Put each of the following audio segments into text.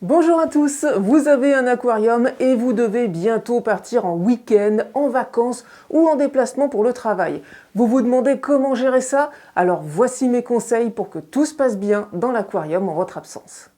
Bonjour à tous, vous avez un aquarium et vous devez bientôt partir en week-end, en vacances ou en déplacement pour le travail. Vous vous demandez comment gérer ça? Alors voici mes conseils pour que tout se passe bien dans l'aquarium en votre absence.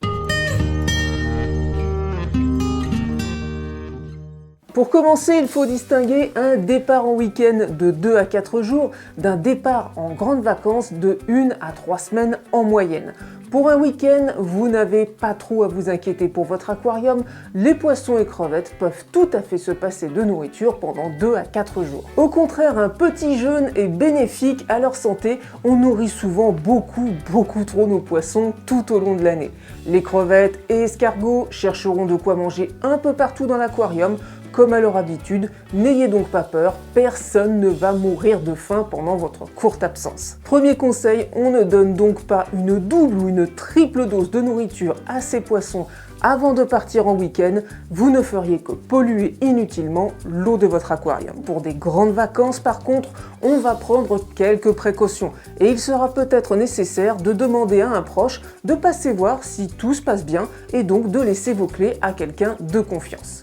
Pour commencer, il faut distinguer un départ en week-end de 2 à 4 jours d'un départ en grandes vacances de 1 à 3 semaines en moyenne. Pour un week-end, vous n'avez pas trop à vous inquiéter pour votre aquarium, les poissons et crevettes peuvent tout à fait se passer de nourriture pendant 2 à 4 jours. Au contraire, un petit jeûne est bénéfique à leur santé, on nourrit souvent beaucoup trop nos poissons tout au long de l'année. Les crevettes et escargots chercheront de quoi manger un peu partout dans l'aquarium. Comme à leur habitude, n'ayez donc pas peur, personne ne va mourir de faim pendant votre courte absence. Premier conseil, on ne donne donc pas une double ou une triple dose de nourriture à ces poissons avant de partir en week-end, vous ne feriez que polluer inutilement l'eau de votre aquarium. Pour des grandes vacances par contre, on va prendre quelques précautions et il sera peut-être nécessaire de demander à un proche de passer voir si tout se passe bien et donc de laisser vos clés à quelqu'un de confiance.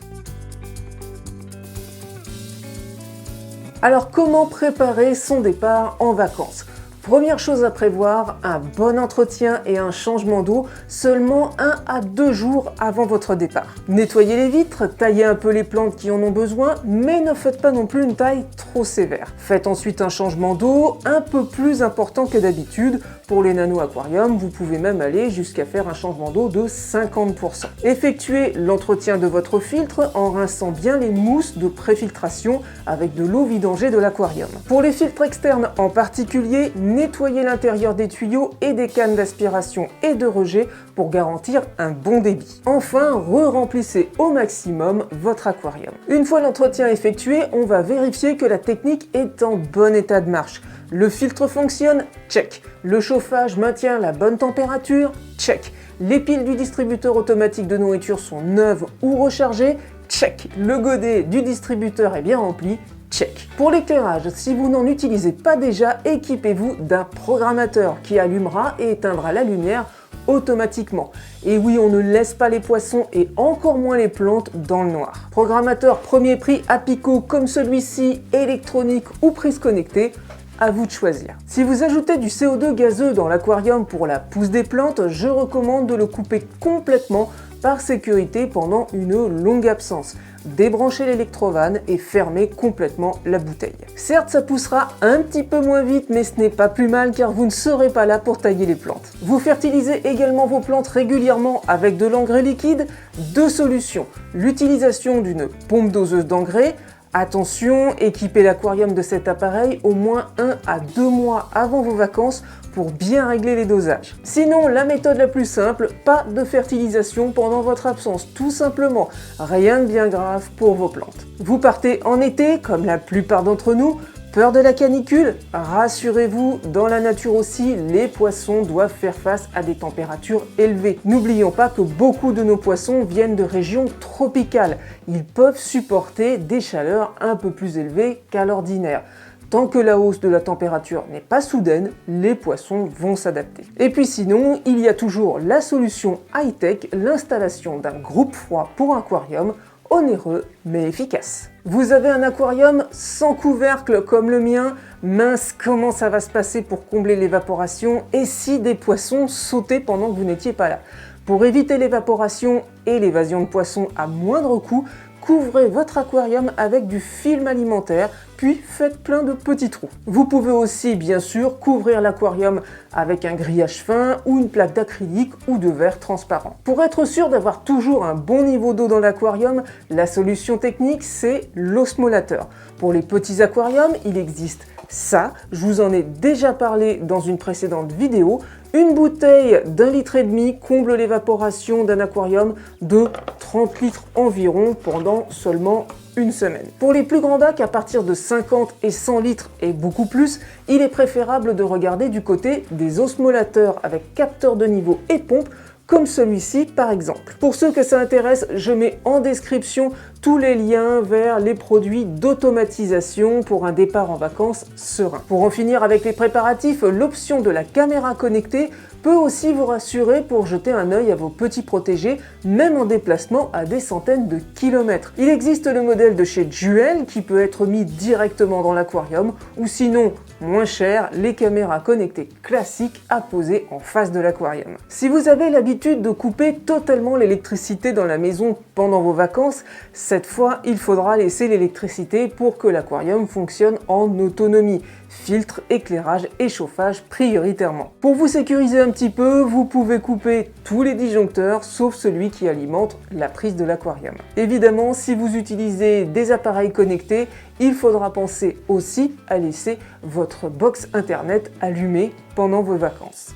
Alors comment préparer son départ en vacances? Première chose à prévoir, un bon entretien et un changement d'eau seulement 1 à 2 jours avant votre départ. Nettoyez les vitres, taillez un peu les plantes qui en ont besoin, mais ne faites pas non plus une taille trop sévère. Faites ensuite un changement d'eau un peu plus important que d'habitude. Pour les nano-aquariums, vous pouvez même aller jusqu'à faire un changement d'eau de 50%. Effectuez l'entretien de votre filtre en rinçant bien les mousses de préfiltration avec de l'eau vidangée de l'aquarium. Pour les filtres externes en particulier, nettoyez l'intérieur des tuyaux et des cannes d'aspiration et de rejet pour garantir un bon débit. Enfin, re-remplissez au maximum votre aquarium. Une fois l'entretien effectué, on va vérifier que la technique est en bon état de marche. Le filtre fonctionne? Check. Le chauffage maintient la bonne température? Check. Les piles du distributeur automatique de nourriture sont neuves ou rechargées? Check. Le godet du distributeur est bien rempli? Check. Pour l'éclairage, si vous n'en utilisez pas déjà, équipez-vous d'un programmateur qui allumera et éteindra la lumière automatiquement. Et oui, on ne laisse pas les poissons et encore moins les plantes dans le noir. Programmateur premier prix à Pico comme celui-ci, électronique ou prise connectée, à vous de choisir. Si vous ajoutez du CO2 gazeux dans l'aquarium pour la pousse des plantes, je recommande de le couper complètement par sécurité pendant une longue absence. Débranchez l'électrovanne et fermez complètement la bouteille. Certes, ça poussera un petit peu moins vite, mais ce n'est pas plus mal car vous ne serez pas là pour tailler les plantes. Vous fertilisez également vos plantes régulièrement avec de l'engrais liquide. Deux solutions. L'utilisation d'une pompe doseuse d'engrais. Attention, équipez l'aquarium de cet appareil au moins 1 à 2 mois avant vos vacances pour bien régler les dosages. Sinon, la méthode la plus simple, pas de fertilisation pendant votre absence, tout simplement. Rien de bien grave pour vos plantes. Vous partez en été, comme la plupart d'entre nous. Peur de la canicule? Rassurez-vous, dans la nature aussi, les poissons doivent faire face à des températures élevées. N'oublions pas que beaucoup de nos poissons viennent de régions tropicales. Ils peuvent supporter des chaleurs un peu plus élevées qu'à l'ordinaire. Tant que la hausse de la température n'est pas soudaine, les poissons vont s'adapter. Et puis sinon, il y a toujours la solution high-tech, l'installation d'un groupe froid pour aquarium, onéreux mais efficace. Vous avez un aquarium sans couvercle comme le mien? Mince, comment ça va se passer pour combler l'évaporation et si des poissons sautaient pendant que vous n'étiez pas là? Pour éviter l'évaporation et l'évasion de poissons à moindre coût, couvrez votre aquarium avec du film alimentaire, puis faites plein de petits trous. Vous pouvez aussi bien sûr couvrir l'aquarium avec un grillage fin ou une plaque d'acrylique ou de verre transparent. Pour être sûr d'avoir toujours un bon niveau d'eau dans l'aquarium, la solution technique c'est l'osmolateur. Pour les petits aquariums, il existe ça, je vous en ai déjà parlé dans une précédente vidéo. Une bouteille d'1,5 litre comble l'évaporation d'un aquarium de 30 litres environ pendant seulement une semaine. Pour les plus grands bacs, à partir de 50 et 100 litres et beaucoup plus, il est préférable de regarder du côté des osmolateurs avec capteur de niveau et pompe, comme celui-ci par exemple. Pour ceux que ça intéresse, je mets en description tous les liens vers les produits d'automatisation pour un départ en vacances serein. Pour en finir avec les préparatifs, l'option de la caméra connectée peut aussi vous rassurer pour jeter un œil à vos petits protégés, même en déplacement à des centaines de kilomètres. Il existe le modèle de chez Jewel qui peut être mis directement dans l'aquarium, ou sinon, moins cher, les caméras connectées classiques à poser en face de l'aquarium. Si vous avez l'habitude de couper totalement l'électricité dans la maison pendant vos vacances, cette fois, il faudra laisser l'électricité pour que l'aquarium fonctionne en autonomie. Filtre, éclairage et chauffage prioritairement. Pour vous sécuriser un petit peu, vous pouvez couper tous les disjoncteurs sauf celui qui alimente la prise de l'aquarium. Évidemment, si vous utilisez des appareils connectés, il faudra penser aussi à laisser votre box internet allumée pendant vos vacances.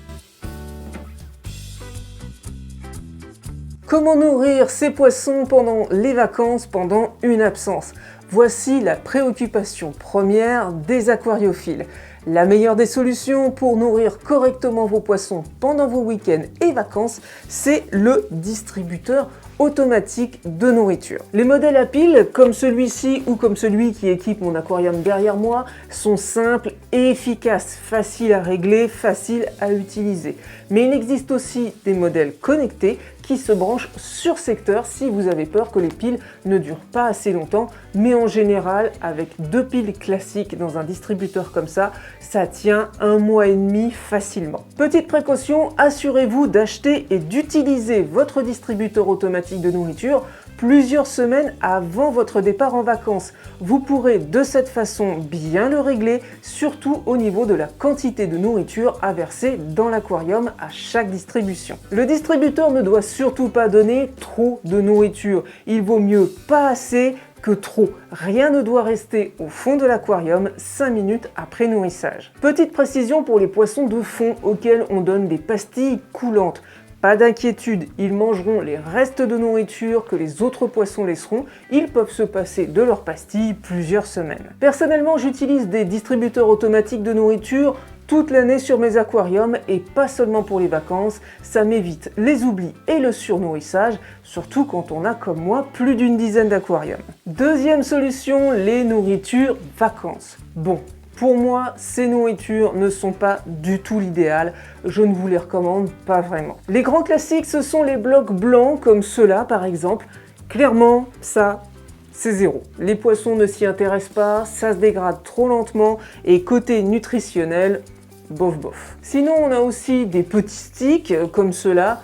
Comment nourrir ces poissons pendant les vacances, pendant une absence? Voici la préoccupation première des aquariophiles. La meilleure des solutions pour nourrir correctement vos poissons pendant vos week-ends et vacances, c'est le distributeur automatique de nourriture. Les modèles à pile, comme celui-ci ou comme celui qui équipe mon aquarium derrière moi, sont simples et efficaces, faciles à régler, faciles à utiliser. Mais il existe aussi des modèles connectés qui se branchent sur secteur si vous avez peur que les piles ne durent pas assez longtemps, mais en général, avec 2 piles classiques dans un distributeur comme ça tient 1 mois et demi facilement. Petite précaution, assurez-vous d'acheter et d'utiliser votre distributeur automatique de nourriture plusieurs semaines avant votre départ en vacances. Vous pourrez de cette façon bien le régler, surtout au niveau de la quantité de nourriture à verser dans l'aquarium à chaque distribution. Le distributeur ne doit surtout pas donner trop de nourriture. Il vaut mieux pas assez que trop. Rien ne doit rester au fond de l'aquarium 5 minutes après nourrissage. Petite précision pour les poissons de fond auxquels on donne des pastilles coulantes. Pas d'inquiétude, ils mangeront les restes de nourriture que les autres poissons laisseront, ils peuvent se passer de leurs pastilles plusieurs semaines. Personnellement, j'utilise des distributeurs automatiques de nourriture toute l'année sur mes aquariums et pas seulement pour les vacances, ça m'évite les oublis et le surnourrissage, surtout quand on a comme moi plus d'une dizaine d'aquariums. Deuxième solution, les nourritures vacances. Bon, pour moi, ces nourritures ne sont pas du tout l'idéal, je ne vous les recommande pas vraiment. Les grands classiques, ce sont les blocs blancs comme ceux-là par exemple. Clairement, ça, c'est zéro. Les poissons ne s'y intéressent pas, ça se dégrade trop lentement et côté nutritionnel, bof bof. Sinon, on a aussi des petits sticks comme ceux-là.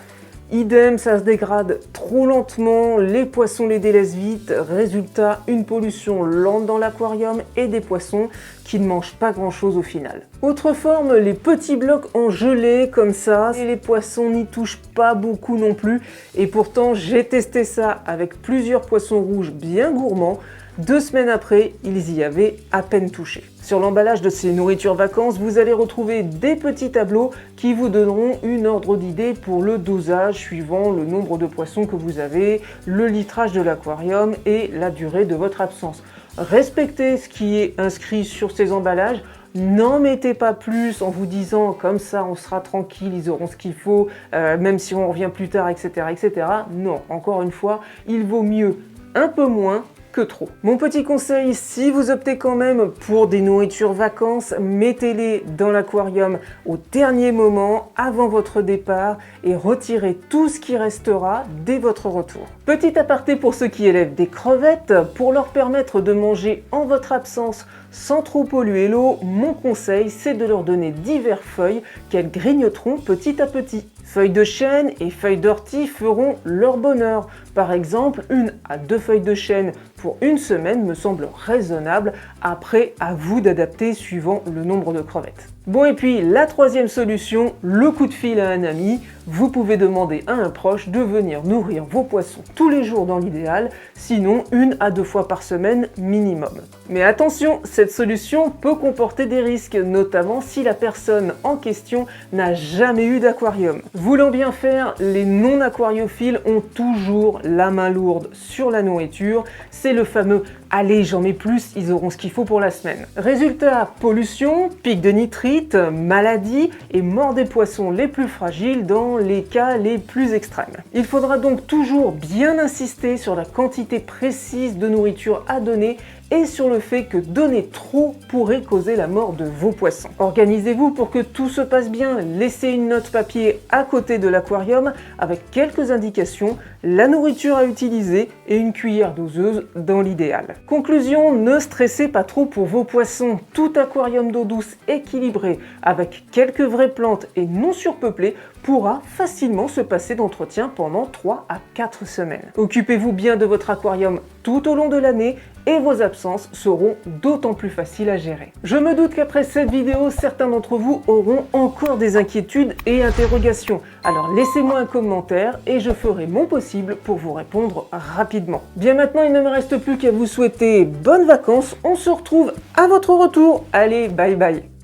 Idem, ça se dégrade trop lentement, les poissons les délaissent vite, résultat, une pollution lente dans l'aquarium et des poissons qui ne mangent pas grand chose au final. Autre forme, les petits blocs en gelée comme ça, et les poissons n'y touchent pas beaucoup non plus, et pourtant j'ai testé ça avec plusieurs poissons rouges bien gourmands. 2 semaines après, ils y avaient à peine touché. Sur l'emballage de ces nourritures vacances, vous allez retrouver des petits tableaux qui vous donneront une ordre d'idée pour le dosage suivant le nombre de poissons que vous avez, le litrage de l'aquarium et la durée de votre absence. Respectez ce qui est inscrit sur ces emballages. N'en mettez pas plus en vous disant comme ça on sera tranquille, ils auront ce qu'il faut, même si on revient plus tard, etc., etc. Non, encore une fois, il vaut mieux un peu moins que trop. Mon petit conseil, si vous optez quand même pour des nourritures vacances, mettez-les dans l'aquarium au dernier moment, avant votre départ, et retirez tout ce qui restera dès votre retour. Petit aparté pour ceux qui élèvent des crevettes, pour leur permettre de manger en votre absence sans trop polluer l'eau, mon conseil c'est de leur donner divers feuilles qu'elles grignoteront petit à petit. Feuilles de chêne et feuilles d'ortie feront leur bonheur. Par exemple, 1 à 2 feuilles de chêne pour une semaine me semble raisonnable. Après, à vous d'adapter suivant le nombre de crevettes. Bon, et puis la troisième solution, le coup de fil à un ami. Vous pouvez demander à un proche de venir nourrir vos poissons tous les jours dans l'idéal, sinon 1 à 2 fois par semaine minimum. Mais attention, cette solution peut comporter des risques, notamment si la personne en question n'a jamais eu d'aquarium. Voulant bien faire, les non-aquariophiles ont toujours la main lourde sur la nourriture, c'est le fameux « allez, j'en mets plus, ils auront ce qu'il faut pour la semaine ». Résultat, pollution, pic de nitrite, maladies et mort des poissons les plus fragiles dans les cas les plus extrêmes. Il faudra donc toujours bien insister sur la quantité précise de nourriture à donner et sur le fait que donner trop pourrait causer la mort de vos poissons. Organisez-vous pour que tout se passe bien, laissez une note papier à côté de l'aquarium avec quelques indications, la nourriture à utiliser et une cuillère doseuse dans l'idéal. Conclusion, ne stressez pas trop pour vos poissons. Tout aquarium d'eau douce équilibré avec quelques vraies plantes et non surpeuplé pourra facilement se passer d'entretien pendant 3 à 4 semaines. Occupez-vous bien de votre aquarium tout au long de l'année et vos absences seront d'autant plus faciles à gérer. Je me doute qu'après cette vidéo, certains d'entre vous auront encore des inquiétudes et interrogations. Alors laissez-moi un commentaire et je ferai mon possible pour vous répondre rapidement. Bien maintenant, il ne me reste plus qu'à vous souhaiter bonnes vacances. On se retrouve à votre retour. Allez, bye bye.